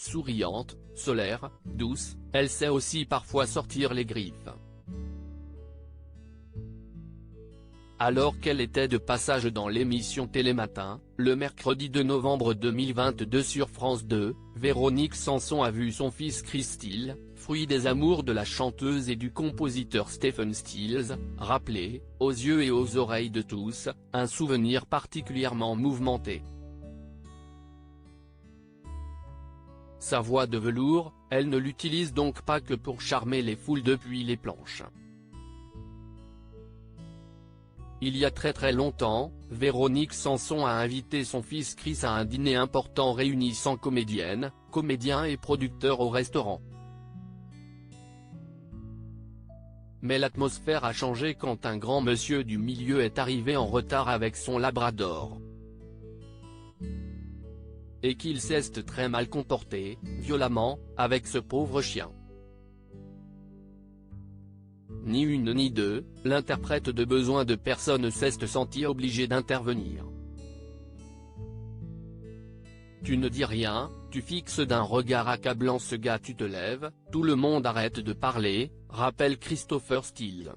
Souriante, solaire, douce, elle sait aussi parfois sortir les griffes. Alors qu'elle était de passage dans l'émission Télématin, le mercredi 2 novembre 2022 sur France 2, Véronique Sanson a vu son fils Chris Steele, fruit des amours de la chanteuse et du compositeur Stephen Stills, rappeler, aux yeux et aux oreilles de tous, un souvenir particulièrement mouvementé. Sa voix de velours, elle ne l'utilise donc pas que pour charmer les foules depuis les planches. Il y a très longtemps, Véronique Sanson a invité son fils Chris à un dîner important réunissant comédiennes, comédiens et producteurs au restaurant. Mais l'atmosphère a changé quand un grand monsieur du milieu est arrivé en retard avec son labrador. Et qu'il s'est très mal comporté, violemment, avec ce pauvre chien. Ni une ni deux, l'interprète de Besoin de personne s'est senti obligé d'intervenir. Tu ne dis rien, tu fixes d'un regard accablant ce gars, tu te lèves, tout le monde arrête de parler, rappelle Christopher Steele.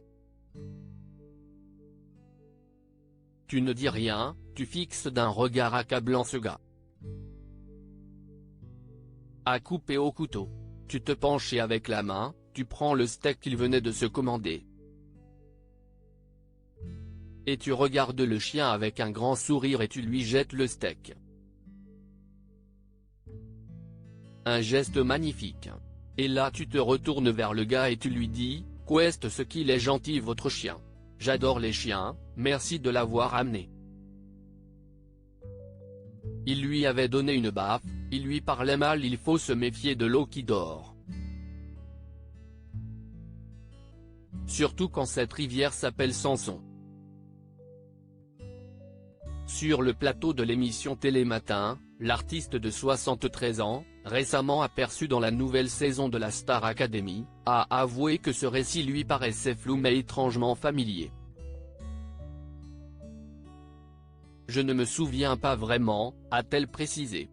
Tu ne dis rien, tu fixes d'un regard accablant ce gars. À couper au couteau. Tu te penches et avec la main, tu prends le steak qu'il venait de se commander. Et tu regardes le chien avec un grand sourire et tu lui jettes le steak. Un geste magnifique. Et là tu te retournes vers le gars et tu lui dis, « Qu'est-ce ce qu'il est gentil votre chien. J'adore les chiens, merci de l'avoir amené. » Il lui avait donné une baffe, il lui parlait mal, il faut se méfier de l'eau qui dort. Surtout quand cette rivière s'appelle Sanson. Sur le plateau de l'émission Télématin, l'artiste de 73 ans, récemment aperçu dans la nouvelle saison de la Star Academy, a avoué que ce récit lui paraissait flou mais étrangement familier. Je ne me souviens pas vraiment, a-t-elle précisé.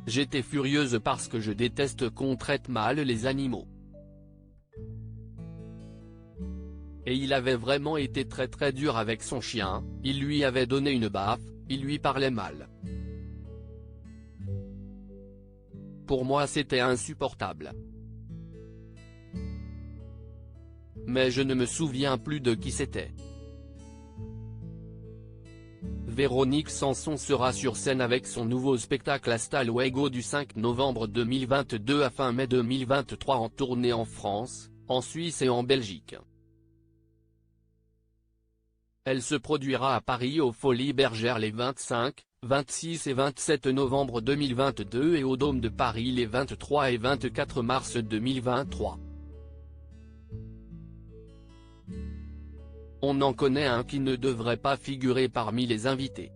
J'étais furieuse parce que je déteste qu'on traite mal les animaux. Et il avait vraiment été très dur avec son chien, il lui avait donné une baffe, il lui parlait mal. Pour moi c'était insupportable. Mais je ne me souviens plus de qui c'était. Véronique Sanson sera sur scène avec son nouveau spectacle Hasta Luego du 5 novembre 2022 à fin mai 2023 en tournée en France, en Suisse et en Belgique. Elle se produira à Paris aux Folies Bergères les 25, 26 et 27 novembre 2022 et au Dôme de Paris les 23 et 24 mars 2023. On en connaît un qui ne devrait pas figurer parmi les invités.